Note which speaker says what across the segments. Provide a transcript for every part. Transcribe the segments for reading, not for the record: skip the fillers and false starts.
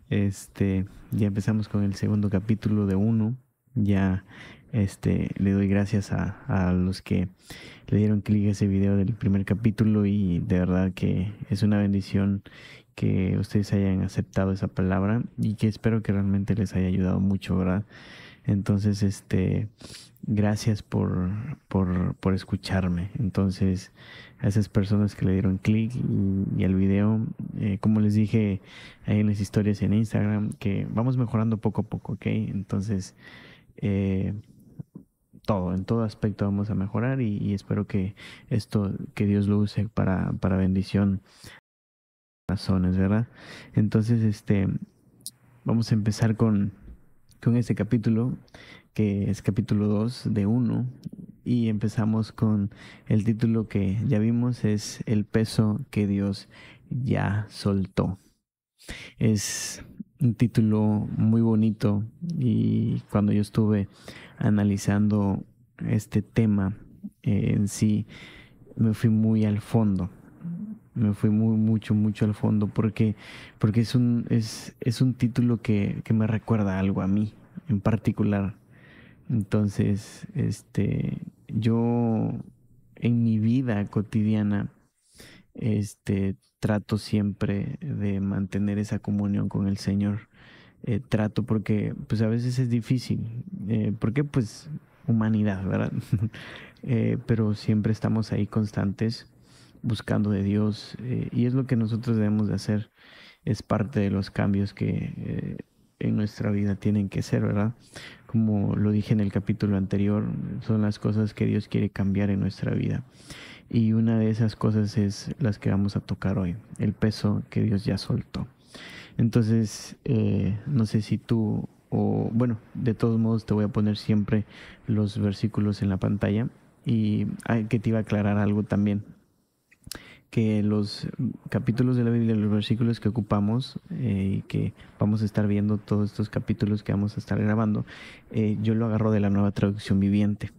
Speaker 1: Ya empezamos con el segundo capítulo de uno. Ya, le doy gracias a los que le dieron clic a ese video del primer capítulo y de verdad que es una bendición que ustedes hayan aceptado esa palabra y que espero que realmente les haya ayudado mucho, ¿verdad? Entonces, gracias por escucharme. Entonces, a esas personas que le dieron clic y al video, como les dije ahí en las historias en Instagram, que vamos mejorando poco a poco, ¿ok? Entonces, eh, en todo aspecto vamos a mejorar y espero que esto, que Dios lo use para bendición, razones, ¿verdad? Entonces, vamos a empezar con este capítulo, que es capítulo 2 de uno y empezamos con el título que ya vimos, es El peso que Dios ya soltó. Es un título muy bonito y cuando yo estuve analizando este tema en sí, me fui muy al fondo. Me fui mucho al fondo porque es un título que me recuerda algo a mí en particular. Entonces, yo en mi vida cotidiana, trato siempre de mantener esa comunión con el Señor. Trato porque, pues a veces es difícil, porque pues humanidad, ¿verdad? Pero siempre estamos ahí constantes buscando de Dios y es lo que nosotros debemos de hacer. Es parte de los cambios que en nuestra vida tienen que ser, ¿verdad? Como lo dije en el capítulo anterior, son las cosas que Dios quiere cambiar en nuestra vida. Y una de esas cosas es las que vamos a tocar hoy, el peso que Dios ya soltó. Entonces, no sé si tú, o bueno, de todos modos te voy a poner siempre los versículos en la pantalla y que te iba a aclarar algo también, que los capítulos de la Biblia, los versículos que ocupamos y que vamos a estar viendo todos estos capítulos que vamos a estar grabando, yo lo agarro de la Nueva Traducción Viviente.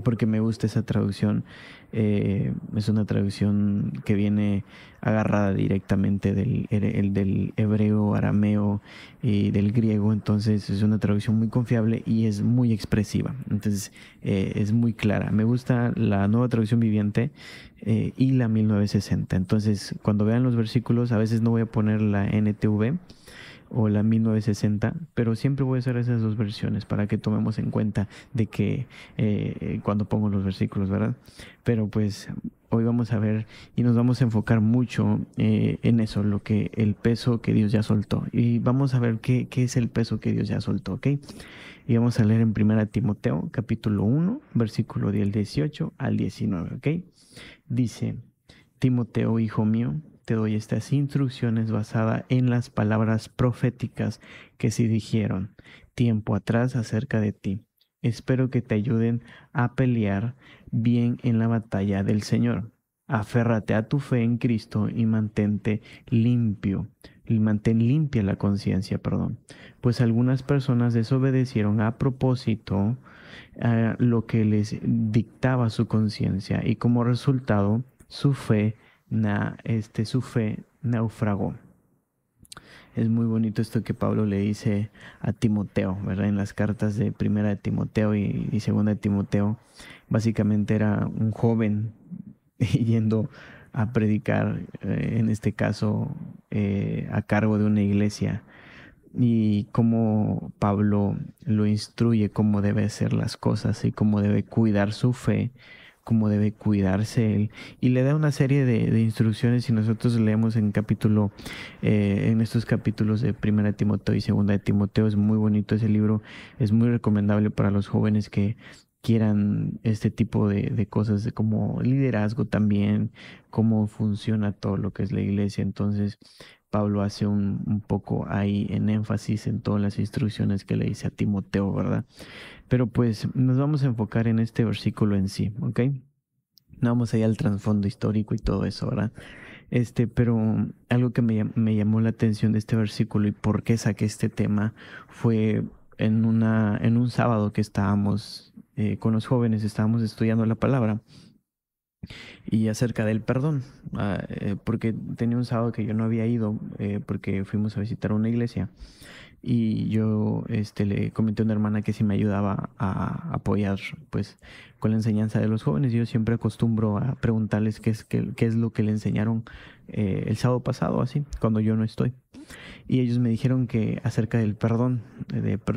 Speaker 1: Porque me gusta esa traducción. Es una traducción que viene agarrada directamente del hebreo, arameo y del griego. Entonces es una traducción muy confiable y es muy expresiva. Entonces es muy clara. Me gusta la Nueva Traducción Viviente y la 1960. Entonces cuando vean los versículos, a veces no voy a poner la NTV o la 1960, pero siempre voy a usar esas dos versiones para que tomemos en cuenta de que cuando pongo los versículos, ¿verdad? Pero pues hoy vamos a ver y nos vamos a enfocar mucho en eso, lo que el peso que Dios ya soltó. Y vamos a ver qué es el peso que Dios ya soltó, ¿ok? Y vamos a leer en 1 Timoteo, capítulo 1, versículo del 18 al 19, ¿ok? Dice: Timoteo, hijo mío, te doy estas instrucciones basadas en las palabras proféticas que se dijeron tiempo atrás acerca de ti. Espero que te ayuden a pelear bien en la batalla del Señor. Aférrate a tu fe en Cristo y mantente limpio. Y mantén limpia la conciencia, perdón. Pues algunas personas desobedecieron a propósito lo que les dictaba su conciencia y como resultado su fe naufragó. Es muy bonito esto que Pablo le dice a Timoteo, ¿verdad? En las cartas de Primera de Timoteo y Segunda de Timoteo, básicamente era un joven yendo a predicar, en este caso, a cargo de una iglesia y cómo Pablo lo instruye cómo debe hacer las cosas y cómo debe cuidar su fe, cómo debe cuidarse él y le da una serie de instrucciones y nosotros leemos en estos capítulos de Primera de Timoteo y Segunda de Timoteo. Es muy bonito ese libro, es muy recomendable para los jóvenes que quieran este tipo de cosas, de como liderazgo también, cómo funciona todo lo que es la iglesia. Entonces Pablo hace un poco ahí en énfasis en todas las instrucciones que le dice a Timoteo, ¿verdad? Pero pues nos vamos a enfocar en este versículo en sí, ¿ok? No vamos allá al trasfondo histórico y todo eso, ¿verdad? Pero algo que me llamó la atención de este versículo y por qué saqué este tema fue en un sábado que estábamos con los jóvenes, estábamos estudiando la palabra Y acerca del perdón, porque tenía un sábado que yo no había ido, porque fuimos a visitar una iglesia y yo le comenté a una hermana que si me ayudaba a apoyar pues con la enseñanza de los jóvenes. Yo siempre acostumbro a preguntarles qué es lo que le enseñaron el sábado pasado, así, cuando yo no estoy. Y ellos me dijeron que acerca del perdón,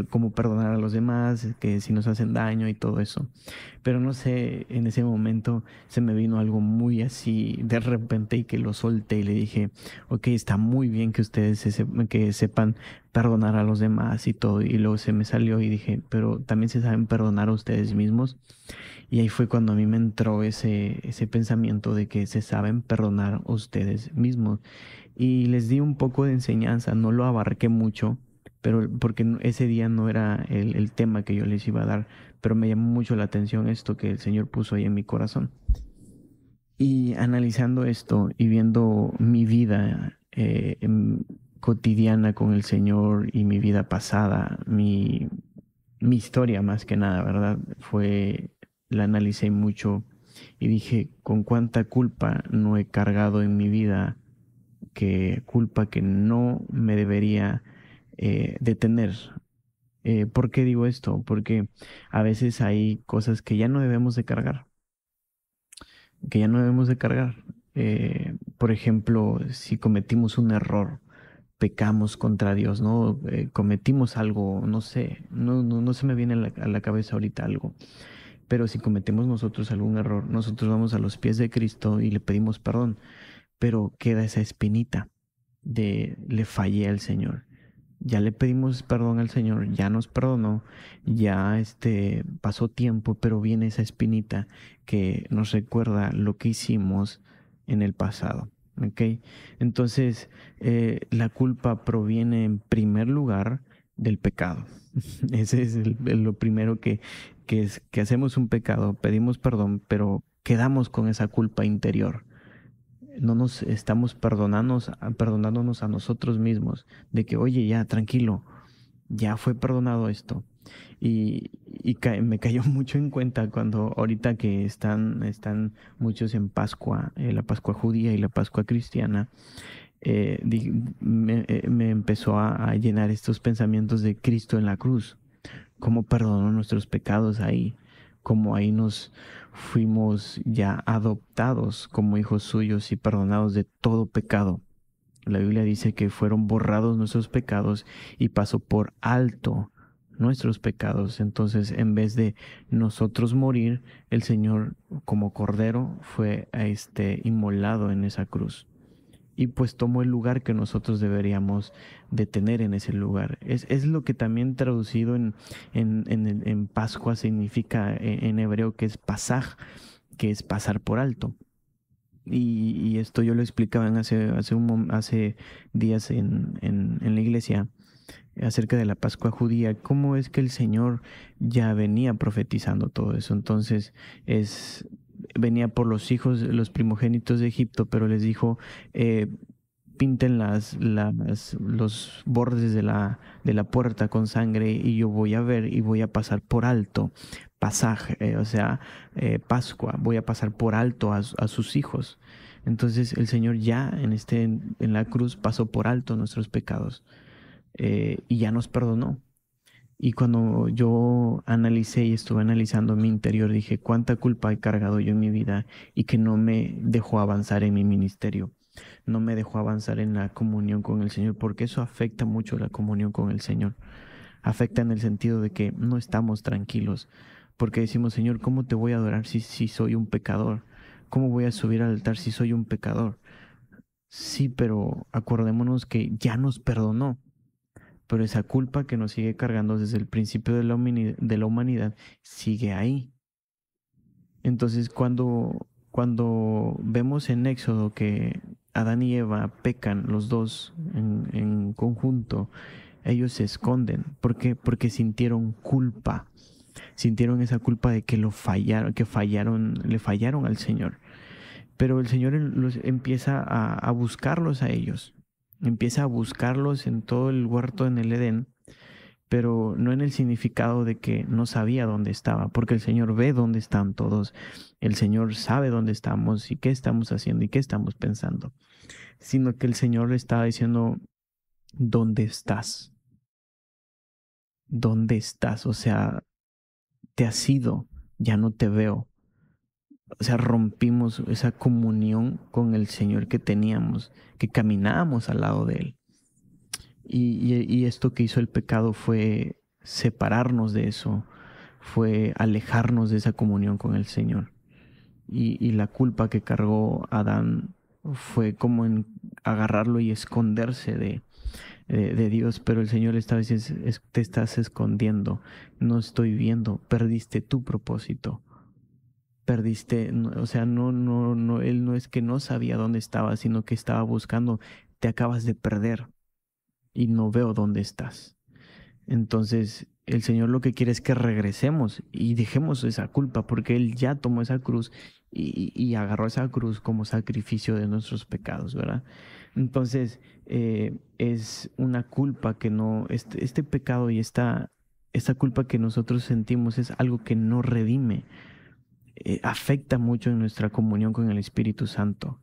Speaker 1: cómo perdonar a los demás, que si nos hacen daño y todo eso. Pero no sé, en ese momento se me vino algo muy así de repente y que lo solté y le dije, ok, está muy bien que ustedes que sepan perdonar a los demás y todo. Y luego se me salió y dije, pero también se saben perdonar a ustedes mismos. Y ahí fue cuando a mí me entró ese pensamiento de que se saben perdonar a ustedes mismos. Y les di un poco de enseñanza, no lo abarqué mucho, pero porque ese día no era el tema que yo les iba a dar, pero me llamó mucho la atención esto que el Señor puso ahí en mi corazón. Y analizando esto y viendo mi vida cotidiana con el Señor y mi vida pasada, mi historia más que nada, ¿verdad? La analicé mucho y dije, con cuánta culpa no he cargado en mi vida, que culpa que no me debería detener. ¿Por qué digo esto? Porque a veces hay cosas que ya no debemos de cargar, que ya no debemos de cargar. Por ejemplo, si cometimos un error, pecamos contra Dios, ¿no? Cometimos algo, no sé, no se me viene a la cabeza ahorita algo, pero si cometemos nosotros algún error, nosotros vamos a los pies de Cristo y le pedimos perdón, pero queda esa espinita de le fallé al Señor. Ya le pedimos perdón al Señor, ya nos perdonó, ya pasó tiempo, pero viene esa espinita que nos recuerda lo que hicimos en el pasado. ¿Ok? Entonces, la culpa proviene en primer lugar del pecado. Ese es lo primero que hacemos un pecado, pedimos perdón, pero quedamos con esa culpa interior. No nos estamos perdonándonos a nosotros mismos de que, oye, ya, tranquilo, ya fue perdonado esto. Me cayó mucho en cuenta cuando ahorita que están muchos en Pascua, la Pascua judía y la Pascua cristiana, me empezó a llenar estos pensamientos de Cristo en la cruz, cómo perdonó nuestros pecados ahí, cómo ahí nos fuimos ya adoptados como hijos suyos y perdonados de todo pecado. La Biblia dice que fueron borrados nuestros pecados y pasó por alto nuestros pecados. Entonces, en vez de nosotros morir, el Señor como cordero fue inmolado en esa cruz y pues tomó el lugar que nosotros deberíamos de tener en ese lugar. Es lo que también traducido en Pascua significa en hebreo, que es pasaj, que es pasar por alto. Y esto yo lo explicaba hace días en la iglesia acerca de la Pascua judía, cómo es que el Señor ya venía profetizando todo eso. Entonces, venía por los hijos, los primogénitos de Egipto, pero les dijo, pinten los bordes de la puerta con sangre y yo voy a ver y voy a pasar por alto. Pasaje, o sea, Pascua, voy a pasar por alto a sus hijos. Entonces el Señor ya en la cruz pasó por alto nuestros pecados, y ya nos perdonó. Y cuando yo analicé y estuve analizando mi interior, dije, cuánta culpa he cargado yo en mi vida y que no me dejó avanzar en mi ministerio, no me dejó avanzar en la comunión con el Señor, porque eso afecta mucho la comunión con el Señor. Afecta en el sentido de que no estamos tranquilos, porque decimos, Señor, ¿cómo te voy a adorar si soy un pecador? ¿Cómo voy a subir al altar si soy un pecador? Sí, pero acordémonos que ya nos perdonó, pero esa culpa que nos sigue cargando desde el principio de la humanidad sigue ahí. Entonces, cuando vemos en Éxodo que Adán y Eva pecan los dos en conjunto, ellos se esconden. ¿Por qué? Porque sintieron culpa. Sintieron esa culpa de que le fallaron al Señor. Pero el Señor empieza a buscarlos a ellos. Empieza a buscarlos en todo el huerto en el Edén, pero no en el significado de que no sabía dónde estaba, porque el Señor ve dónde están todos, el Señor sabe dónde estamos y qué estamos haciendo y qué estamos pensando, sino que el Señor le estaba diciendo, ¿dónde estás? ¿Dónde estás? O sea, te has ido, ya no te veo. O sea, rompimos esa comunión con el Señor que teníamos, que caminábamos al lado de Él. Y esto que hizo el pecado fue separarnos de eso, fue alejarnos de esa comunión con el Señor. Y la culpa que cargó Adán fue como en agarrarlo y esconderse de Dios, pero el Señor estaba diciendo, te estás escondiendo, no estoy viendo, perdiste tu propósito, perdiste, o sea, no, Él no es que no sabía dónde estaba, sino que estaba buscando, te acabas de perder y no veo dónde estás. Entonces, el Señor lo que quiere es que regresemos y dejemos esa culpa, porque Él ya tomó esa cruz y agarró esa cruz como sacrificio de nuestros pecados, ¿verdad? Entonces, es una culpa que no, este pecado y esta culpa que nosotros sentimos es algo que no redime, afecta mucho en nuestra comunión con el Espíritu Santo.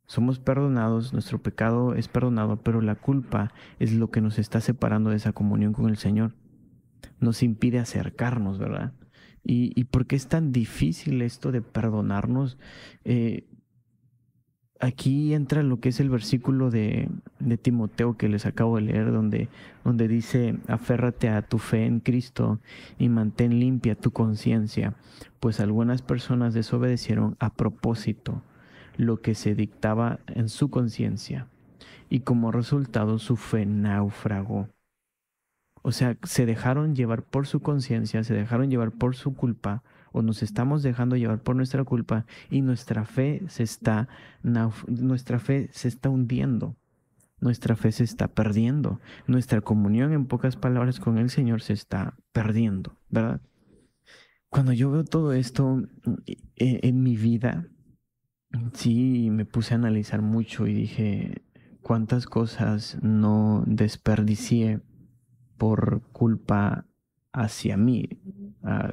Speaker 1: Somos perdonados, nuestro pecado es perdonado, pero la culpa es lo que nos está separando de esa comunión con el Señor. Nos impide acercarnos, ¿verdad? ¿Y por qué es tan difícil esto de perdonarnos? Aquí entra lo que es el versículo de Timoteo que les acabo de leer, donde dice, aférrate a tu fe en Cristo y mantén limpia tu conciencia, pues algunas personas desobedecieron a propósito lo que se dictaba en su conciencia, y como resultado su fe naufragó. O sea, se dejaron llevar por su conciencia, se dejaron llevar por su culpa, o nos estamos dejando llevar por nuestra culpa, y nuestra fe se está hundiendo, nuestra fe se está perdiendo, nuestra comunión, en pocas palabras, con el Señor se está perdiendo, ¿verdad? Cuando yo veo todo esto en mi vida, sí me puse a analizar mucho y dije, ¿cuántas cosas no desperdicié por culpa hacia mí?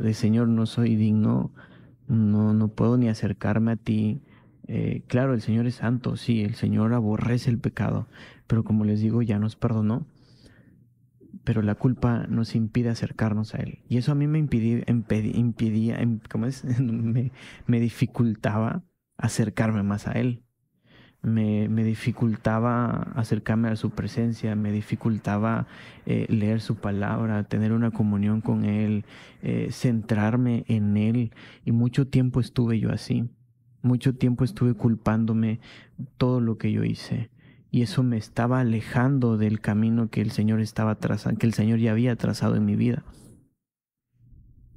Speaker 1: De Señor, no soy digno, no puedo ni acercarme a ti. Claro, el Señor es santo, sí, el Señor aborrece el pecado, pero como les digo, ya nos perdonó, pero la culpa nos impide acercarnos a Él. Y eso a mí me impedía, ¿cómo es? Me dificultaba acercarme más a Él. Me dificultaba acercarme a su presencia, me dificultaba leer su palabra, tener una comunión con Él, centrarme en Él. Y mucho tiempo estuve yo así, mucho tiempo estuve culpándome todo lo que yo hice. Y eso me estaba alejando del camino que el Señor estaba trazando, que el Señor ya había trazado en mi vida.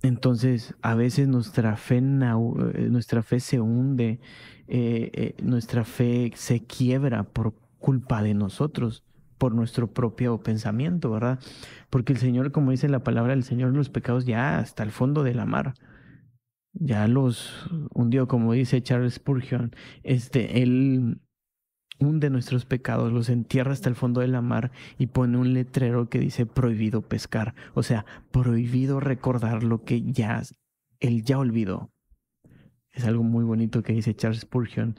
Speaker 1: Entonces, a veces nuestra fe se hunde, nuestra fe se quiebra por culpa de nosotros, por nuestro propio pensamiento, ¿verdad? Porque el Señor, como dice la palabra del Señor, los pecados ya hasta el fondo de la mar, ya los hundió, como dice Charles Spurgeon, Él hunde nuestros pecados, los entierra hasta el fondo de la mar y pone un letrero que dice prohibido pescar, o sea, prohibido recordar lo que él ya olvidó. Es algo muy bonito que dice Charles Spurgeon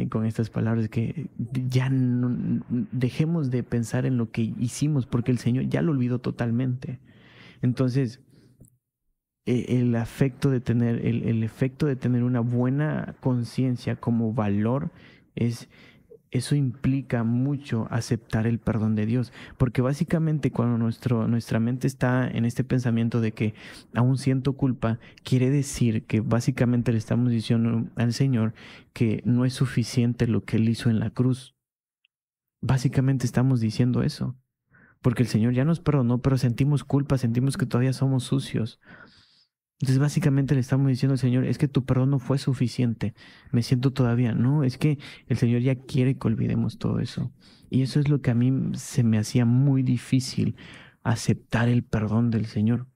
Speaker 1: con estas palabras, que ya no, dejemos de pensar en lo que hicimos porque el Señor ya lo olvidó totalmente. Entonces, el efecto de tener una buena conciencia como valor es eso implica mucho aceptar el perdón de Dios, porque básicamente cuando nuestra mente está en este pensamiento de que aún siento culpa, quiere decir que básicamente le estamos diciendo al Señor que no es suficiente lo que Él hizo en la cruz. Básicamente estamos diciendo eso, porque el Señor ya nos perdonó, pero sentimos culpa, sentimos que todavía somos sucios. Entonces básicamente le estamos diciendo al Señor, es que tu perdón no fue suficiente, me siento todavía, no, es que el Señor ya quiere que olvidemos todo eso. Y eso es lo que a mí se me hacía muy difícil, aceptar el perdón del Señor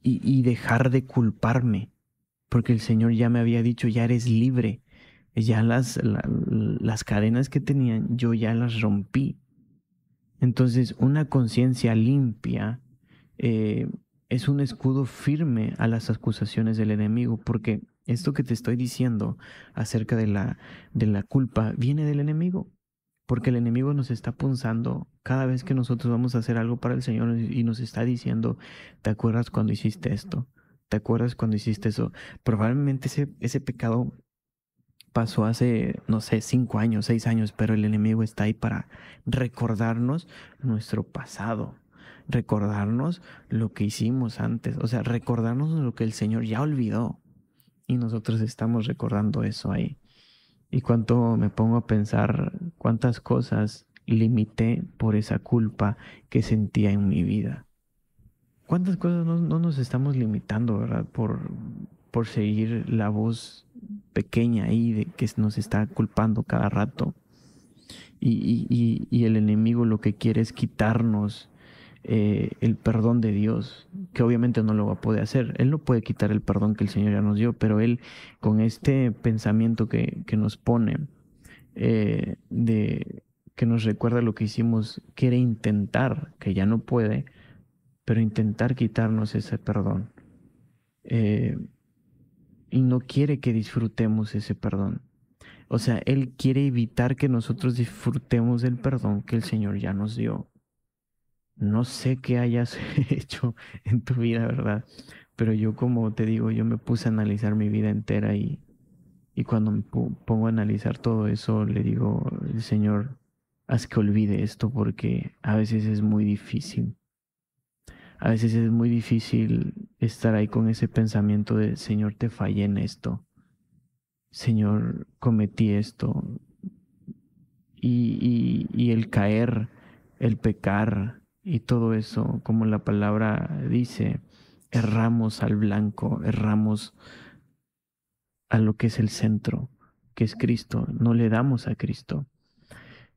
Speaker 1: y dejar de culparme, porque el Señor ya me había dicho, ya eres libre, ya las cadenas que tenían, yo ya las rompí. Entonces, una conciencia limpia eh, es un escudo firme a las acusaciones del enemigo, porque esto que te estoy diciendo acerca de la culpa viene del enemigo, porque el enemigo nos está punzando cada vez que nosotros vamos a hacer algo para el Señor y nos está diciendo, ¿te acuerdas cuando hiciste esto? ¿Te acuerdas cuando hiciste eso? Probablemente ese pecado pasó hace, no sé, 5 años, 6 años, pero el enemigo está ahí para recordarnos nuestro pasado, recordarnos lo que hicimos antes, o sea, recordarnos lo que el Señor ya olvidó y nosotros estamos recordando eso ahí. Y cuánto me pongo a pensar cuántas cosas limité por esa culpa que sentía en mi vida. ¿Cuántas cosas no nos estamos limitando, verdad? Por seguir la voz pequeña ahí de que nos está culpando cada rato. Y el enemigo lo que quiere es quitarnos el perdón de Dios, que obviamente no lo va a poder hacer. Él no puede quitar el perdón que el Señor ya nos dio, pero Él con este pensamiento que nos pone, de que nos recuerda lo que hicimos, quiere intentar, que ya no puede, pero intentar quitarnos ese perdón. Eh, y no quiere que disfrutemos ese perdón. O sea, Él quiere evitar que nosotros disfrutemos del perdón que el Señor ya nos dio. No sé qué hayas hecho en tu vida, ¿verdad? Pero yo, como te digo, yo me puse a analizar mi vida entera y cuando me pongo a analizar todo eso, le digo, Señor, haz que olvide esto porque a veces es muy difícil. A veces es muy difícil estar ahí con ese pensamiento de, Señor, te fallé en esto. Señor, cometí esto. Y el caer, el pecar y todo eso, como la palabra dice, erramos al blanco, erramos a lo que es el centro, que es Cristo. No le damos a Cristo.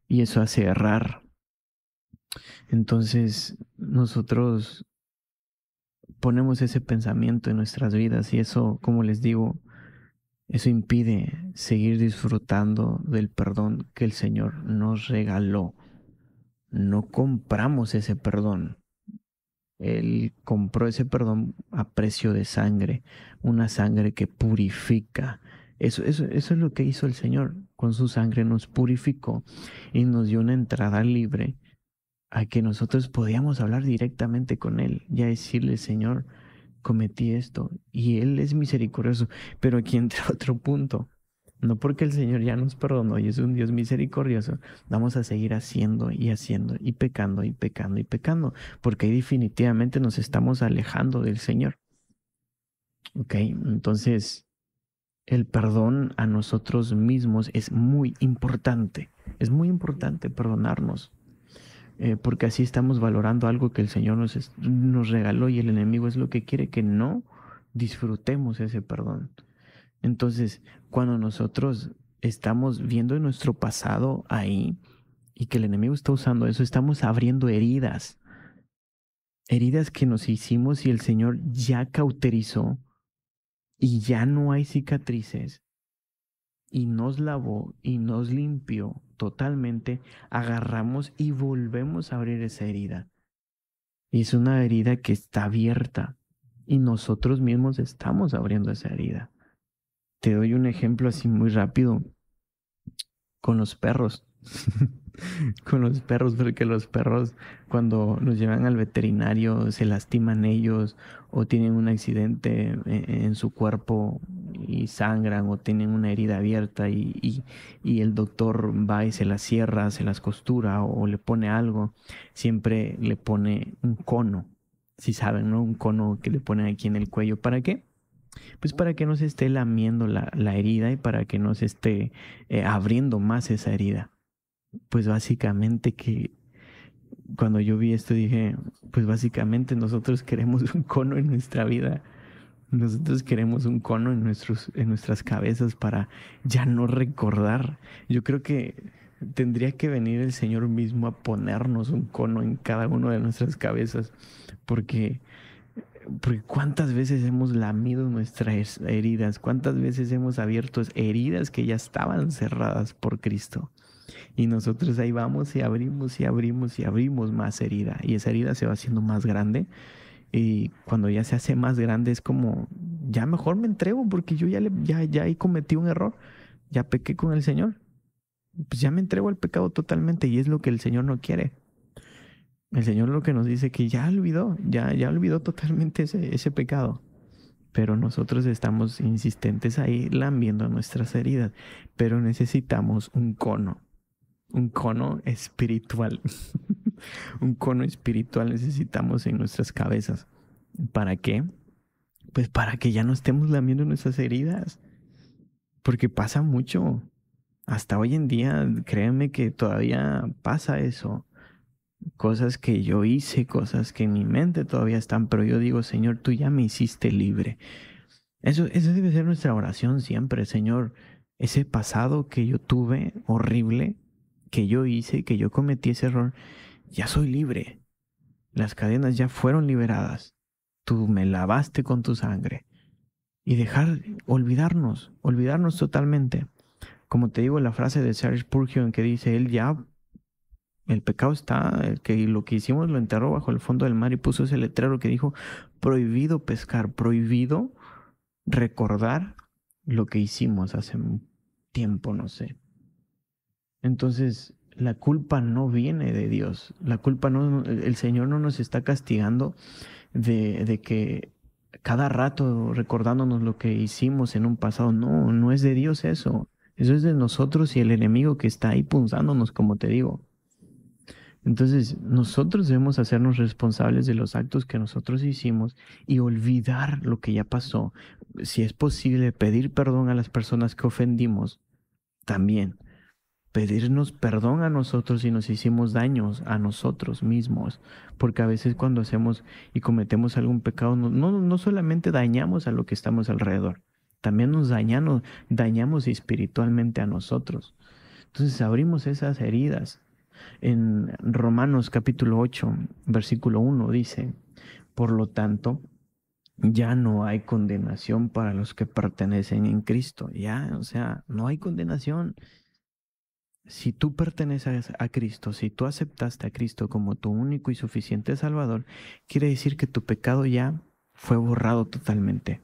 Speaker 1: Y eso hace errar. Entonces nosotros ponemos ese pensamiento en nuestras vidas y eso, como les digo, eso impide seguir disfrutando del perdón que el Señor nos regaló. No compramos ese perdón. Él compró ese perdón a precio de sangre, una sangre que purifica. Eso es lo que hizo el Señor. Con su sangre nos purificó y nos dio una entrada libre a que nosotros podíamos hablar directamente con Él y a decirle, Señor, cometí esto. Y Él es misericordioso. Pero aquí entra otro punto. No porque el Señor ya nos perdonó y es un Dios misericordioso, vamos a seguir haciendo y haciendo y pecando y pecando y pecando, porque ahí definitivamente nos estamos alejando del Señor. Ok, entonces el perdón a nosotros mismos es muy importante perdonarnos, porque así estamos valorando algo que el Señor nos regaló y el enemigo es lo que quiere que no disfrutemos ese perdón. Entonces, cuando nosotros estamos viendo nuestro pasado ahí y que el enemigo está usando eso, estamos abriendo heridas, heridas que nos hicimos y el Señor ya cauterizó y ya no hay cicatrices y nos lavó y nos limpió totalmente, agarramos y volvemos a abrir esa herida. Y es una herida que está abierta y nosotros mismos estamos abriendo esa herida. Te doy un ejemplo así muy rápido con los perros. Con los perros, porque los perros cuando los llevan al veterinario se lastiman ellos o tienen un accidente en su cuerpo y sangran o tienen una herida abierta y el doctor va y se las cierra, se las costura o le pone algo, siempre le pone un cono, si saben, ¿no? Un cono que le ponen aquí en el cuello. ¿Para qué? Pues para que no se esté lamiendo la herida y para que no se esté abriendo más esa herida. Pues básicamente que cuando yo vi esto dije, pues básicamente nosotros queremos un cono en nuestra vida. Nosotros queremos un cono en nuestras cabezas para ya no recordar. Yo creo que tendría que venir el Señor mismo a ponernos un cono en cada una de nuestras cabezas, porque Porque cuántas veces hemos lamido nuestras heridas, cuántas veces hemos abierto heridas que ya estaban cerradas por Cristo. Y nosotros ahí vamos y abrimos y abrimos y abrimos más herida. Y esa herida se va haciendo más grande. Y cuando ya se hace más grande es como, ya mejor me entrego porque yo ya ahí cometí un error. Ya pequé con el Señor. Pues ya me entrego al pecado totalmente y es lo que el Señor no quiere. El Señor lo que nos dice que ya olvidó totalmente ese pecado. Pero nosotros estamos insistentes ahí lambiendo nuestras heridas. Pero necesitamos un cono espiritual. Un cono espiritual necesitamos en nuestras cabezas. ¿Para qué? Pues para que ya no estemos lamiendo nuestras heridas. Porque pasa mucho. Hasta hoy en día, créanme que todavía pasa eso. Cosas que yo hice, cosas que en mi mente todavía están, pero yo digo, Señor, tú ya me hiciste libre. Eso debe ser nuestra oración siempre, Señor. Ese pasado que yo tuve, horrible, que yo hice, que yo cometí ese error, ya soy libre. Las cadenas ya fueron liberadas. Tú me lavaste con tu sangre. Y olvidarnos totalmente. Como te digo, la frase de Serge Spurgeon que dice, el pecado está, lo que hicimos lo enterró bajo el fondo del mar y puso ese letrero que dijo, prohibido pescar, prohibido recordar lo que hicimos hace un tiempo, no sé. Entonces, la culpa no viene de Dios. La culpa no, el Señor no nos está castigando de que cada rato recordándonos lo que hicimos en un pasado. No, no es de Dios eso. Eso es de nosotros y el enemigo que está ahí punzándonos, como te digo. Entonces, nosotros debemos hacernos responsables de los actos que nosotros hicimos y olvidar lo que ya pasó. Si es posible, pedir perdón a las personas que ofendimos, también. Pedirnos perdón a nosotros si nos hicimos daños a nosotros mismos. Porque a veces cuando hacemos y cometemos algún pecado, no solamente dañamos a lo que estamos alrededor, también dañamos espiritualmente a nosotros. Entonces abrimos esas heridas. En Romanos capítulo 8, versículo 1 dice, por lo tanto, ya no hay condenación para los que pertenecen en Cristo. Ya, o sea, no hay condenación. Si tú perteneces a Cristo, si tú aceptaste a Cristo como tu único y suficiente Salvador, quiere decir que tu pecado ya fue borrado totalmente.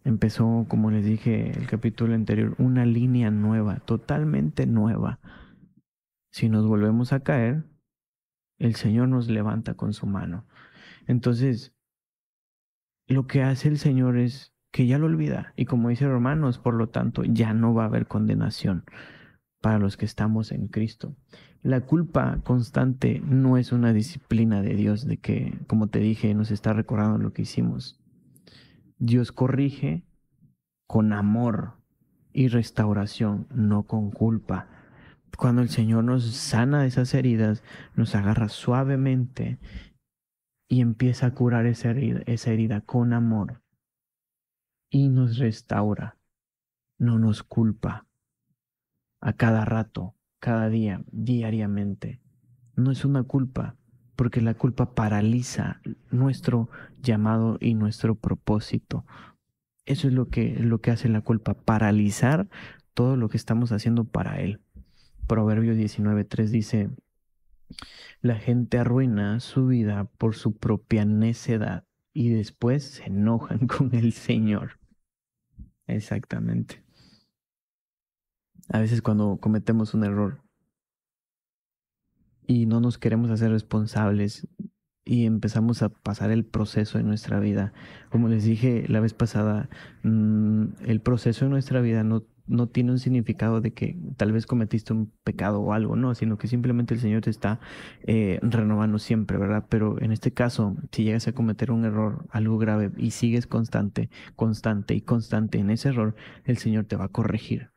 Speaker 1: Empezó, como les dije el capítulo anterior, una línea nueva, totalmente nueva. Si nos volvemos a caer, el Señor nos levanta con su mano. Entonces, lo que hace el Señor es que ya lo olvida. Y como dice Romanos, por lo tanto, ya no va a haber condenación para los que estamos en Cristo. La culpa constante no es una disciplina de Dios, de que, como te dije, nos está recordando lo que hicimos. Dios corrige con amor y restauración, no con culpa. Cuando el Señor nos sana de esas heridas, nos agarra suavemente y empieza a curar esa herida con amor y nos restaura, no nos culpa a cada rato, cada día, diariamente. No es una culpa, porque la culpa paraliza nuestro llamado y nuestro propósito. Eso es lo que hace la culpa, paralizar todo lo que estamos haciendo para Él. Proverbios 19:3 dice, la gente arruina su vida por su propia necedad y después se enojan con el Señor. Exactamente. A veces cuando cometemos un error y no nos queremos hacer responsables y empezamos a pasar el proceso en nuestra vida. Como les dije la vez pasada, el proceso en nuestra vida no tiene un significado de que tal vez cometiste un pecado o algo, no, sino que simplemente el Señor te está renovando siempre, ¿verdad? Pero en este caso, si llegas a cometer un error, algo grave, y sigues constante en ese error, el Señor te va a corregir.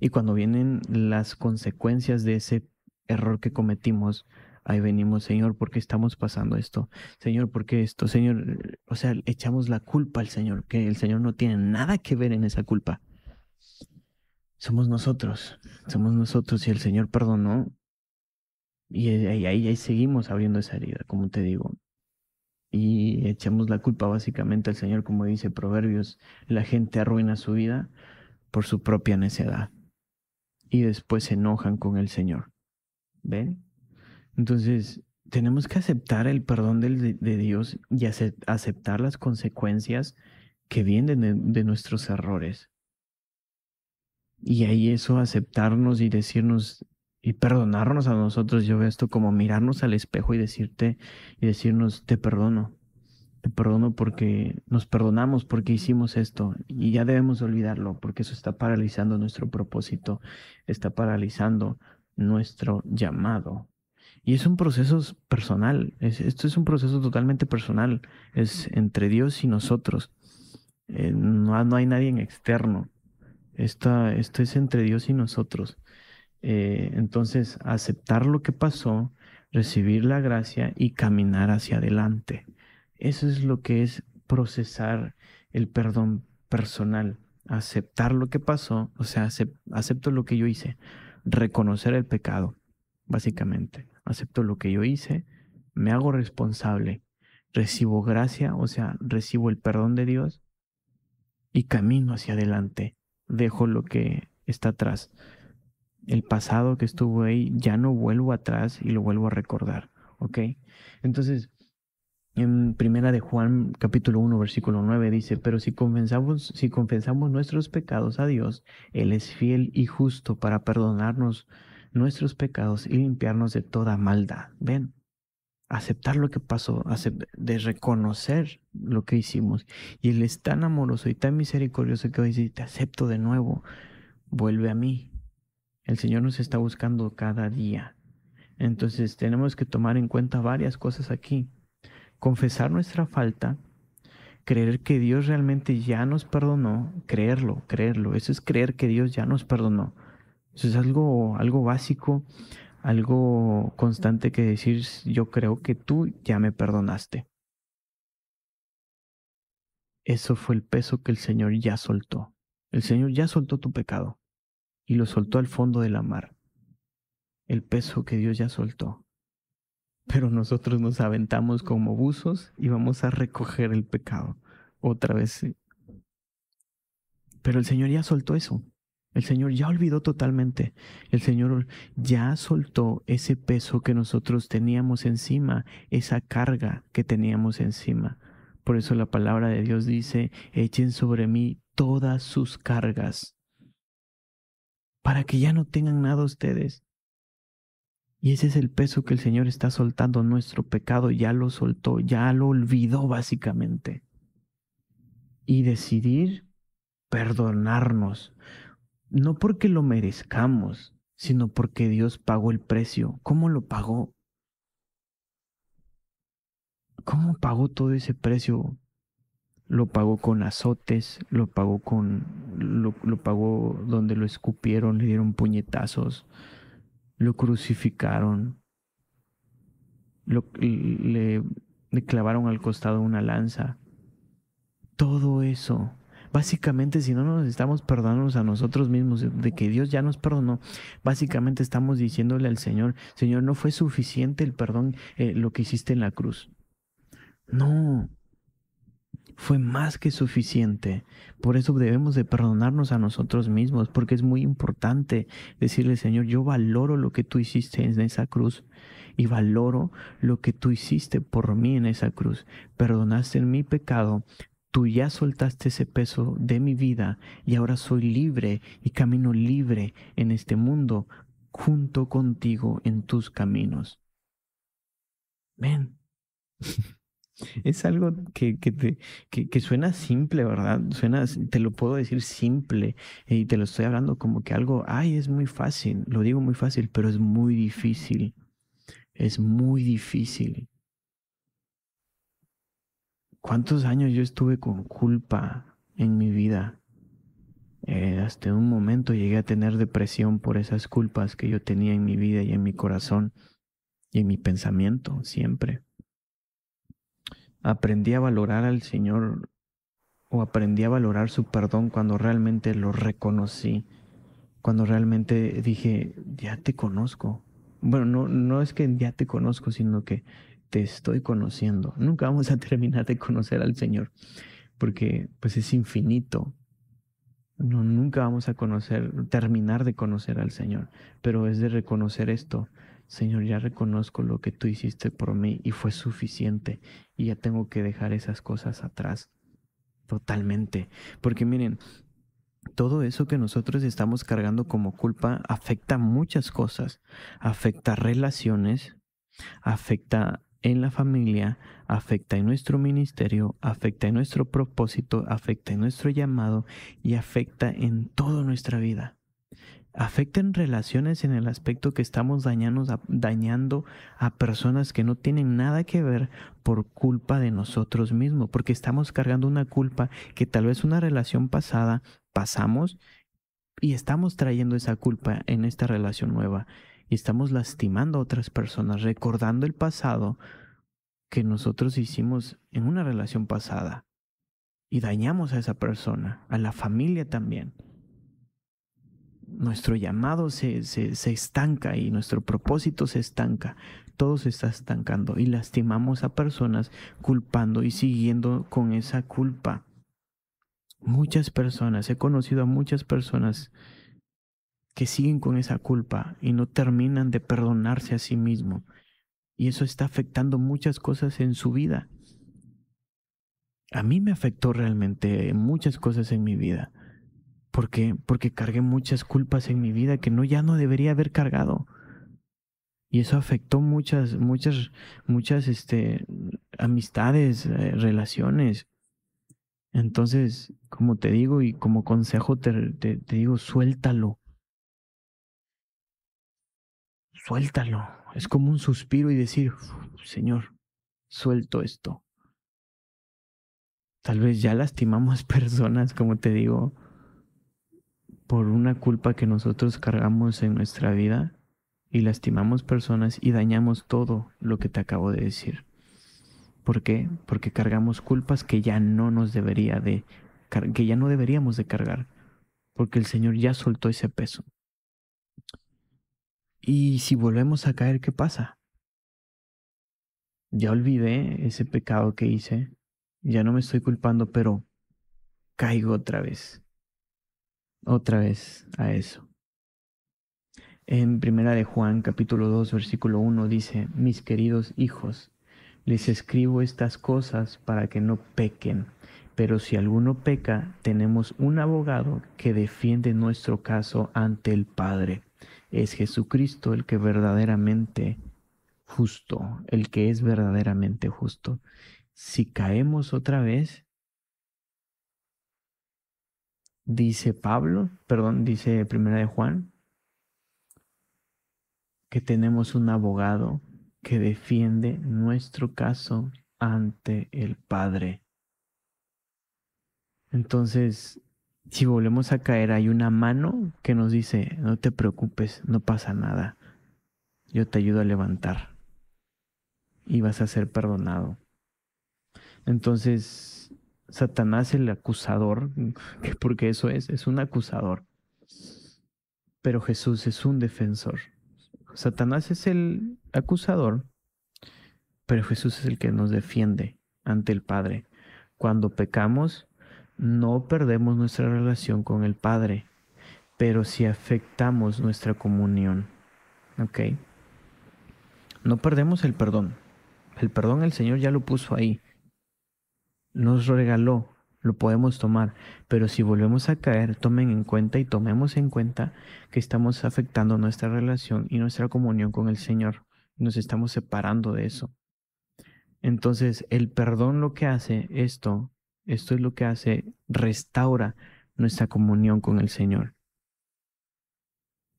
Speaker 1: Y cuando vienen las consecuencias de ese error que cometimos, ahí venimos, Señor, ¿por qué estamos pasando esto? Señor, ¿por qué esto? Señor, o sea, echamos la culpa al Señor, que el Señor no tiene nada que ver en esa culpa. Somos nosotros y el Señor perdonó y ahí seguimos abriendo esa herida, como te digo. y echamos la culpa básicamente al Señor, como dice Proverbios, la gente arruina su vida por su propia necedad y después se enojan con el Señor. ¿Ven? Entonces, tenemos que aceptar el perdón de Dios y aceptar las consecuencias que vienen de nuestros errores. Y ahí eso, aceptarnos y decirnos y perdonarnos a nosotros, yo veo esto como mirarnos al espejo y decirnos, te perdono porque nos perdonamos porque hicimos esto y ya debemos olvidarlo porque eso está paralizando nuestro propósito, está paralizando nuestro llamado. Y es un proceso personal, esto es un proceso totalmente personal, es entre Dios y nosotros. No hay nadie externo, esto es entre Dios y nosotros. Entonces, aceptar lo que pasó, recibir la gracia y caminar hacia adelante. Eso es lo que es procesar el perdón personal. Aceptar lo que pasó, o sea, acepto lo que yo hice. Reconocer el pecado, básicamente. Acepto lo que yo hice, me hago responsable, recibo gracia, o sea, recibo el perdón de Dios y camino hacia adelante. Dejo lo que está atrás. El pasado que estuvo ahí, ya no vuelvo atrás y lo vuelvo a recordar, ¿ok? Entonces, en Primera de Juan, capítulo 1, versículo 9 dice, pero si confesamos nuestros pecados a Dios, Él es fiel y justo para perdonarnos nuestros pecados y limpiarnos de toda maldad. Ven, aceptar lo que pasó, de reconocer lo que hicimos. Y Él es tan amoroso y tan misericordioso que hoy dice, te acepto de nuevo, vuelve a mí. El Señor nos está buscando cada día. Entonces tenemos que tomar en cuenta varias cosas aquí. Confesar nuestra falta, creer que Dios realmente ya nos perdonó, creerlo. Eso es creer que Dios ya nos perdonó. Eso es algo básico, algo constante que decir, yo creo que tú ya me perdonaste. Eso fue el peso que el Señor ya soltó. El Señor ya soltó tu pecado y lo soltó al fondo de la mar. El peso que Dios ya soltó. Pero nosotros nos aventamos como buzos y vamos a recoger el pecado otra vez. Pero el Señor ya soltó eso. El Señor ya olvidó totalmente. El Señor ya soltó ese peso que nosotros teníamos encima, esa carga que teníamos encima. Por eso la palabra de Dios dice, echen sobre mí todas sus cargas, para que ya no tengan nada ustedes. Y ese es el peso que el Señor está soltando. Nuestro pecado ya lo soltó, ya lo olvidó básicamente. Y decidir perdonarnos, no porque lo merezcamos, sino porque Dios pagó el precio. ¿Cómo lo pagó? ¿Cómo pagó todo ese precio? Lo pagó con azotes, lo pagó donde lo escupieron, le dieron puñetazos, lo crucificaron, le, le clavaron al costado una lanza. Todo eso. Básicamente, si no nos estamos perdonando a nosotros mismos de que Dios ya nos perdonó, básicamente estamos diciéndole al Señor, Señor, no fue suficiente el perdón, lo que hiciste en la cruz. No, fue más que suficiente. Por eso debemos de perdonarnos a nosotros mismos, porque es muy importante decirle, Señor, yo valoro lo que tú hiciste en esa cruz y valoro lo que tú hiciste por mí en esa cruz. Perdonaste en mi pecado. Tú ya soltaste ese peso de mi vida y ahora soy libre y camino libre en este mundo junto contigo en tus caminos. Ven. Es algo que suena simple, ¿verdad? Te lo puedo decir simple y te lo estoy hablando como que algo, ay, es muy fácil, lo digo muy fácil, pero es muy difícil, es muy difícil. ¿Cuántos años yo estuve con culpa en mi vida? Hasta un momento llegué a tener depresión por esas culpas que yo tenía en mi vida y en mi corazón y en mi pensamiento siempre. Aprendí a valorar al Señor o aprendí a valorar su perdón cuando realmente lo reconocí, cuando realmente dije, ya te conozco. Bueno, no es que ya te conozco, sino que te estoy conociendo. Nunca vamos a terminar de conocer al Señor, porque pues es infinito. No, nunca vamos a terminar de conocer al Señor, pero es de reconocer esto. Señor, ya reconozco lo que tú hiciste por mí y fue suficiente y ya tengo que dejar esas cosas atrás totalmente. Porque miren, todo eso que nosotros estamos cargando como culpa afecta muchas cosas. Afecta relaciones, afecta en la familia, afecta en nuestro ministerio, afecta en nuestro propósito, afecta en nuestro llamado y afecta en toda nuestra vida. Afecta en relaciones en el aspecto que estamos dañando a personas que no tienen nada que ver por culpa de nosotros mismos, porque estamos cargando una culpa que tal vez una relación pasada pasamos y estamos trayendo esa culpa en esta relación nueva y estamos lastimando a otras personas, recordando el pasado que nosotros hicimos en una relación pasada y dañamos a esa persona, a la familia también. Nuestro llamado se estanca y nuestro propósito se estanca. Todo se está estancando y lastimamos a personas culpando y siguiendo con esa culpa. Muchas personas, he conocido a muchas personas que siguen con esa culpa y no terminan de perdonarse a sí mismos. Y eso está afectando muchas cosas en su vida. A mí me afectó realmente muchas cosas en mi vida. ¿Por qué? Porque cargué muchas culpas en mi vida que ya no debería haber cargado. Y eso afectó muchas amistades, relaciones. Entonces, como te digo y como consejo te digo, suéltalo. Suéltalo. Es como un suspiro y decir, Señor, suelto esto. Tal vez ya lastimamos personas, como te digo, por una culpa que nosotros cargamos en nuestra vida y lastimamos personas y dañamos todo lo que te acabo de decir. ¿Por qué? Porque cargamos culpas que ya no que ya no deberíamos de cargar, porque el Señor ya soltó ese peso. Y si volvemos a caer, ¿qué pasa? Ya olvidé ese pecado que hice, ya no me estoy culpando, pero caigo otra vez a eso. En Primera de Juan, capítulo 2, versículo 1 dice, mis queridos hijos, les escribo estas cosas para que no pequen, pero si alguno peca, tenemos un abogado que defiende nuestro caso ante el Padre. Es Jesucristo el que es verdaderamente justo. Si caemos otra vez, dice Primera de Juan, que tenemos un abogado que defiende nuestro caso ante el Padre. Entonces, si volvemos a caer, hay una mano que nos dice, no te preocupes, no pasa nada, yo te ayudo a levantar y vas a ser perdonado. Entonces, Satanás, el acusador, porque eso es un acusador, pero Jesús es un defensor. Satanás es el acusador, pero Jesús es el que nos defiende ante el Padre. Cuando pecamos, no perdemos nuestra relación con el Padre, pero sí afectamos nuestra comunión. ¿Ok? No perdemos el perdón. El perdón el Señor ya lo puso ahí. Nos regaló, lo podemos tomar, pero si volvemos a caer, tomemos en cuenta que estamos afectando nuestra relación y nuestra comunión con el Señor. Nos estamos separando de eso. Entonces, el perdón lo que hace esto es lo que hace, restaura nuestra comunión con el Señor.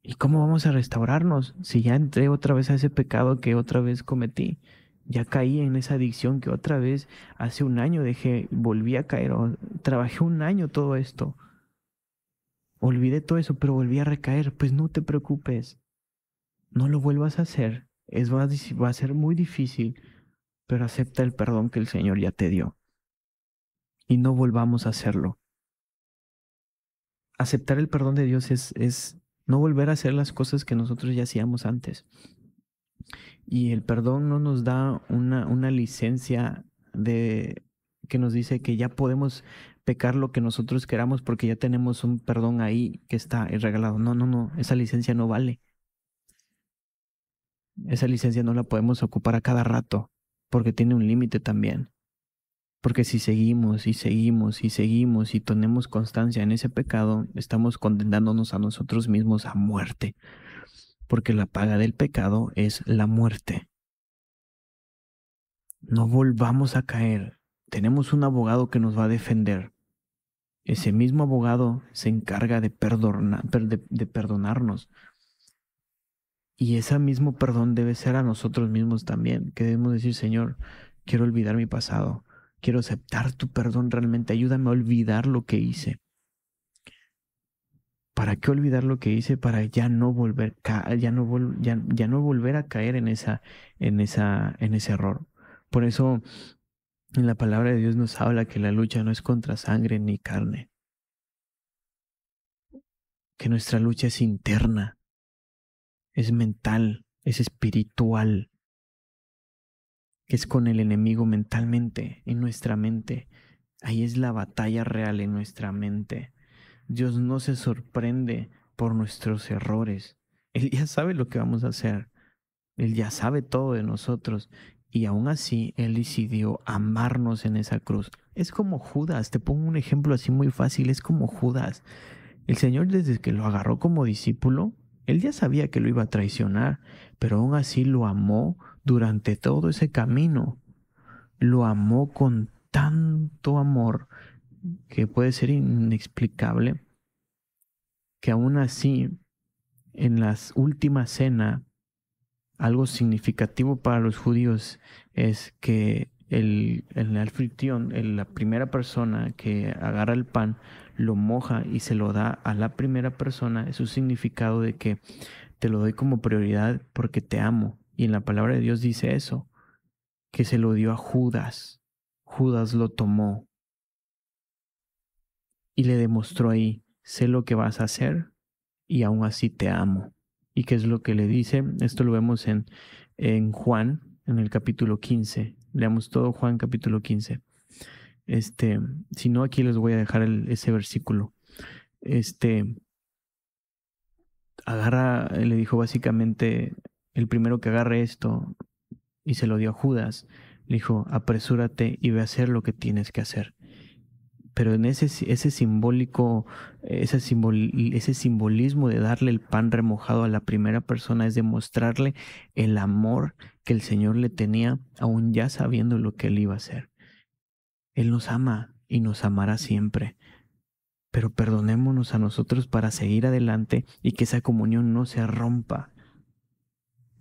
Speaker 1: ¿Y cómo vamos a restaurarnos si ya entré otra vez a ese pecado que otra vez cometí? Ya caí en esa adicción que otra vez hace un año volví a caer, trabajé un año todo esto. Olvidé todo eso, pero volví a recaer. Pues no te preocupes, no lo vuelvas a hacer. Va a ser muy difícil, pero acepta el perdón que el Señor ya te dio. Y no volvamos a hacerlo. Aceptar el perdón de Dios es no volver a hacer las cosas que nosotros ya hacíamos antes. Y el perdón no nos da una licencia de que nos dice que ya podemos pecar lo que nosotros queramos porque ya tenemos un perdón ahí que está regalado. No, no, no, esa licencia no vale. Esa licencia no la podemos ocupar a cada rato porque tiene un límite también. Porque si seguimos y seguimos y seguimos y tenemos constancia en ese pecado, estamos condenándonos a nosotros mismos a muerte. Porque la paga del pecado es la muerte. No volvamos a caer. Tenemos un abogado que nos va a defender. Ese mismo abogado se encarga de perdonarnos. Y ese mismo perdón debe ser a nosotros mismos también, que debemos decir, Señor, quiero olvidar mi pasado, quiero aceptar tu perdón realmente, ayúdame a olvidar lo que hice. ¿Para qué olvidar lo que hice? Para ya no volver, ya no volver a caer en ese error. Por eso en la palabra de Dios nos habla que la lucha no es contra sangre ni carne, que nuestra lucha es interna, es mental, es espiritual, que es con el enemigo mentalmente, en nuestra mente. Ahí es la batalla real en nuestra mente. Dios no se sorprende por nuestros errores. Él ya sabe lo que vamos a hacer. Él ya sabe todo de nosotros. Y aún así, Él decidió amarnos en esa cruz. Es como Judas. Te pongo un ejemplo así muy fácil. Es como Judas. El Señor, desde que lo agarró como discípulo, Él ya sabía que lo iba a traicionar, pero aún así lo amó durante todo ese camino. Lo amó con tanto amor que puede ser inexplicable, que aún así, en las últimas cenas, algo significativo para los judíos es que el anfitrión, la primera persona que agarra el pan, lo moja y se lo da a la primera persona. Es un significado de que te lo doy como prioridad porque te amo. Y en la palabra de Dios dice eso, que se lo dio a Judas. Judas lo tomó y le demostró ahí, sé lo que vas a hacer y aún así te amo. ¿Y qué es lo que le dice? Esto lo vemos en Juan, en el capítulo 15. Leamos todo Juan capítulo 15. Si no, aquí les voy a dejar ese versículo. Le dijo básicamente, el primero que agarre esto, y se lo dio a Judas, le dijo, apresúrate y ve a hacer lo que tienes que hacer. Pero en ese simbólico, ese simbolismo de darle el pan remojado a la primera persona es demostrarle el amor que el Señor le tenía, aún ya sabiendo lo que él iba a hacer. Él nos ama y nos amará siempre, pero perdonémonos a nosotros para seguir adelante y que esa comunión no se rompa.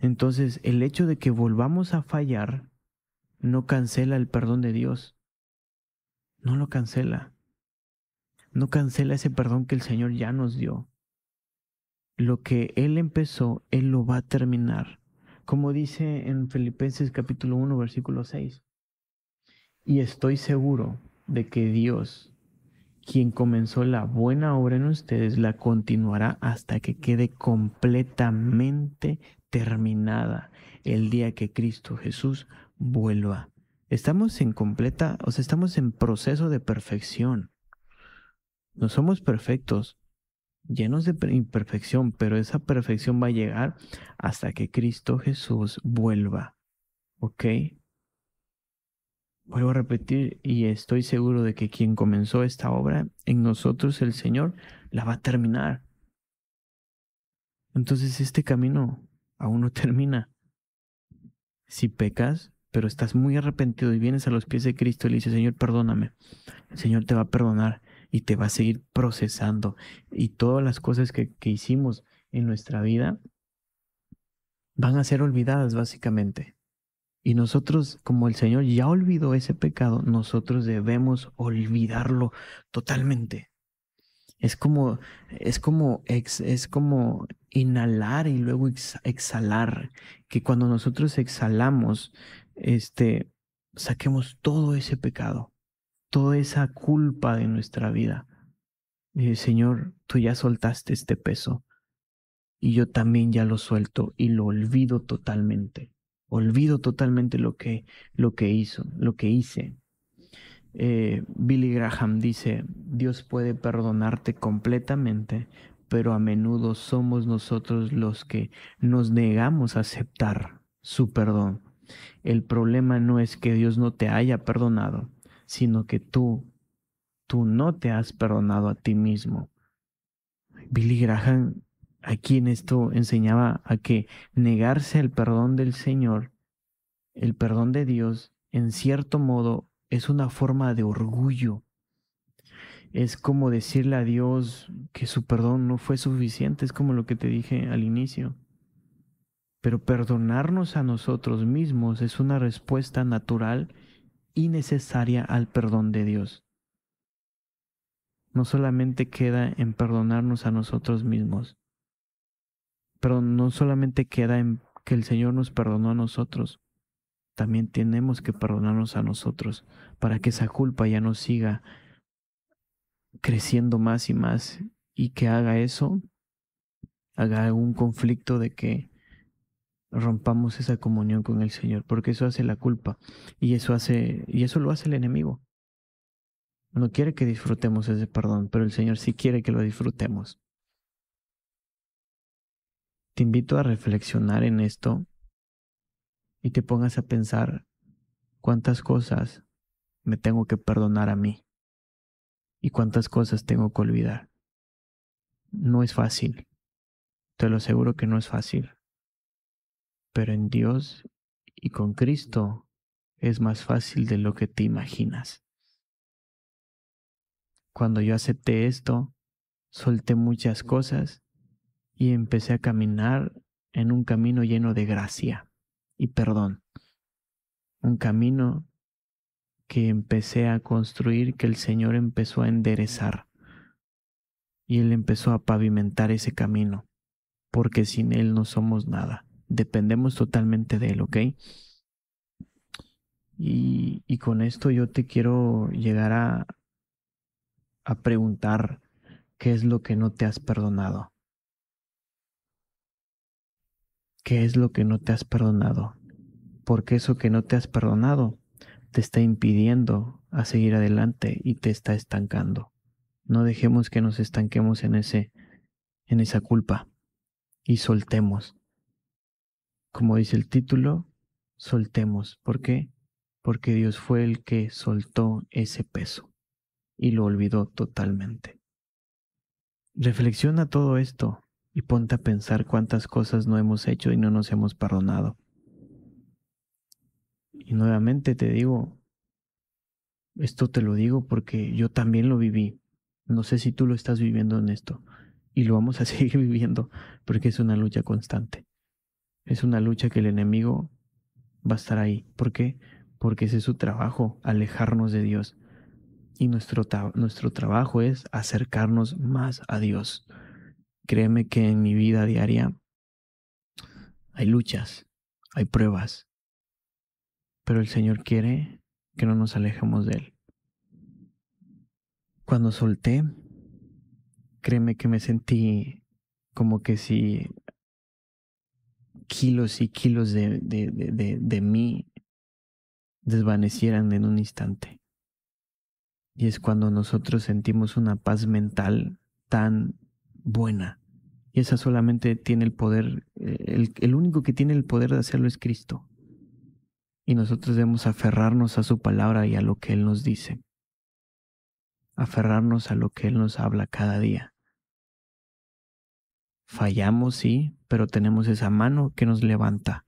Speaker 1: Entonces, el hecho de que volvamos a fallar no cancela el perdón de Dios, no lo cancela. No cancela ese perdón que el Señor ya nos dio. Lo que Él empezó, Él lo va a terminar. Como dice en Filipenses capítulo 1, versículo 6. Y estoy seguro de que Dios, quien comenzó la buena obra en ustedes, la continuará hasta que quede completamente terminada el día que Cristo Jesús vuelva. Estamos estamos en proceso de perfección. No somos perfectos, llenos de imperfección, pero esa perfección va a llegar hasta que Cristo Jesús vuelva. ¿Ok? Vuelvo a repetir y estoy seguro de que quien comenzó esta obra en nosotros, el Señor, la va a terminar. Entonces este camino aún no termina. Si pecas, pero estás muy arrepentido y vienes a los pies de Cristo y le dices, Señor, perdóname, el Señor te va a perdonar y te va a seguir procesando. Y todas las cosas que hicimos en nuestra vida van a ser olvidadas básicamente. Y nosotros, como el Señor ya olvidó ese pecado, nosotros debemos olvidarlo totalmente. Es como inhalar y luego exhalar, que cuando nosotros exhalamos, saquemos todo ese pecado, toda esa culpa de nuestra vida. Señor, tú ya soltaste este peso y yo también ya lo suelto y lo olvido totalmente. olvido totalmente lo que hice. Billy Graham dice, Dios puede perdonarte completamente, pero a menudo somos nosotros los que nos negamos a aceptar su perdón. El problema no es que Dios no te haya perdonado, sino que tú no te has perdonado a ti mismo. Billy Graham aquí en esto enseñaba a que negarse el perdón del Señor, el perdón de Dios, en cierto modo es una forma de orgullo. Es como decirle a Dios que su perdón no fue suficiente, es como lo que te dije al inicio. Pero perdonarnos a nosotros mismos es una respuesta natural y necesaria al perdón de Dios. No solamente queda en perdonarnos a nosotros mismos, pero no solamente queda en que el Señor nos perdonó a nosotros, también tenemos que perdonarnos a nosotros para que esa culpa ya no siga creciendo más y más y que haga un conflicto de que rompamos esa comunión con el Señor, porque eso hace la culpa y eso lo hace el enemigo. No quiere que disfrutemos ese perdón, pero el Señor sí quiere que lo disfrutemos. Te invito a reflexionar en esto y te pongas a pensar cuántas cosas me tengo que perdonar a mí y cuántas cosas tengo que olvidar. No es fácil, te lo aseguro que no es fácil, pero en Dios y con Cristo es más fácil de lo que te imaginas. Cuando yo acepté esto, solté muchas cosas y empecé a caminar en un camino lleno de gracia y perdón. Un camino que empecé a construir, que el Señor empezó a enderezar y Él empezó a pavimentar ese camino, porque sin Él no somos nada. Dependemos totalmente de Él, ¿ok? Y con esto yo te quiero llegar a preguntar qué es lo que no te has perdonado. ¿Qué es lo que no te has perdonado? Porque eso que no te has perdonado te está impidiendo a seguir adelante y te está estancando. No dejemos que nos estanquemos en esa culpa y soltemos. Como dice el título, soltemos. ¿Por qué? Porque Dios fue el que soltó ese peso y lo olvidó totalmente. Reflexiona todo esto y ponte a pensar cuántas cosas no hemos hecho y no nos hemos perdonado. Y nuevamente te digo, esto te lo digo porque yo también lo viví. No sé si tú lo estás viviendo en esto y lo vamos a seguir viviendo porque es una lucha constante. Es una lucha que el enemigo va a estar ahí. ¿Por qué? Porque ese es su trabajo, alejarnos de Dios. Y nuestro trabajo es acercarnos más a Dios. Créeme que en mi vida diaria hay luchas, hay pruebas, pero el Señor quiere que no nos alejemos de Él. Cuando solté, créeme que me sentí como que si kilos y kilos de mí desvanecieran en un instante. Y es cuando nosotros sentimos una paz mental tan buena. Y esa solamente tiene el poder, el único que tiene el poder de hacerlo es Cristo. Y nosotros debemos aferrarnos a su palabra y a lo que Él nos dice. Aferrarnos a lo que Él nos habla cada día. Fallamos, sí, pero tenemos esa mano que nos levanta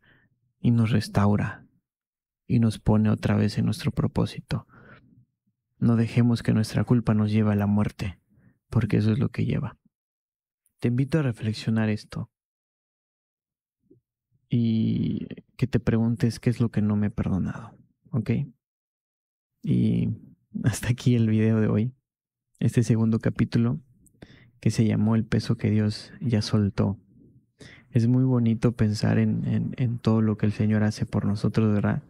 Speaker 1: y nos restaura y nos pone otra vez en nuestro propósito. No dejemos que nuestra culpa nos lleve a la muerte, porque eso es lo que lleva. Te invito a reflexionar esto y que te preguntes qué es lo que no me he perdonado, ¿ok? Y hasta aquí el video de hoy, este segundo capítulo que se llamó El peso que Dios ya soltó. Es muy bonito pensar en todo lo que el Señor hace por nosotros, ¿verdad?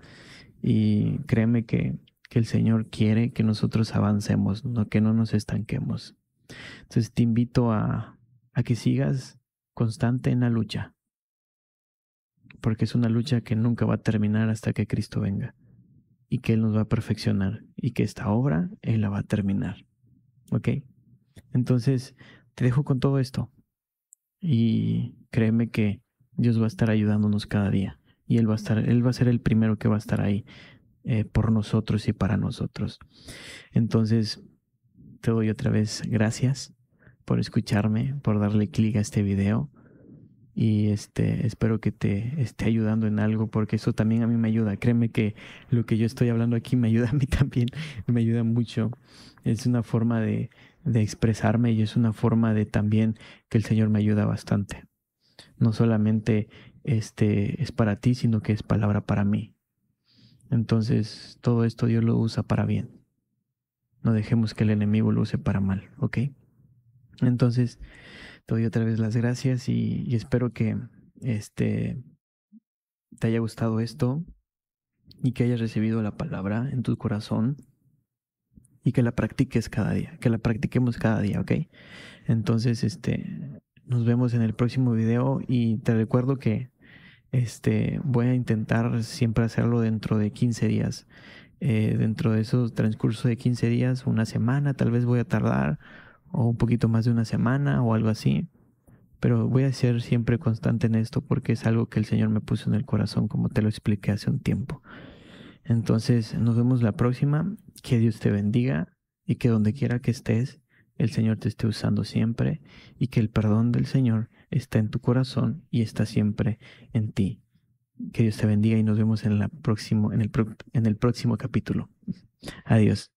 Speaker 1: Y créeme que el Señor quiere que nosotros avancemos, no que no nos estanquemos. Entonces te invito a que sigas constante en la lucha. porque es una lucha que nunca va a terminar hasta que Cristo venga y que Él nos va a perfeccionar y que esta obra Él la va a terminar. ¿Ok? Entonces, te dejo con todo esto y créeme que Dios va a estar ayudándonos cada día y Él va a ser el primero que va a estar ahí por nosotros y para nosotros. Entonces, te doy otra vez gracias por escucharme, por darle clic a este video. Y espero que te esté ayudando en algo, porque eso también a mí me ayuda. Créeme que lo que yo estoy hablando aquí me ayuda a mí también, me ayuda mucho. Es una forma de expresarme y es una forma de también que el Señor me ayuda bastante. No solamente es para ti, sino que es palabra para mí. Entonces, todo esto Dios lo usa para bien. No dejemos que el enemigo lo use para mal, ¿ok? Entonces, te doy otra vez las gracias y espero que te haya gustado esto y que hayas recibido la palabra en tu corazón y que la practiques cada día, que la practiquemos cada día, ¿ok? Entonces, nos vemos en el próximo video y te recuerdo que voy a intentar siempre hacerlo dentro de 15 días. Dentro de esos transcurso de 15 días, una semana, tal vez voy a tardar, o un poquito más de una semana o algo así. Pero voy a ser siempre constante en esto porque es algo que el Señor me puso en el corazón, como te lo expliqué hace un tiempo. Entonces, nos vemos la próxima. Que Dios te bendiga y que donde quiera que estés, el Señor te esté usando siempre y que el perdón del Señor está en tu corazón y está siempre en ti. Que Dios te bendiga y nos vemos en el próximo capítulo. Adiós.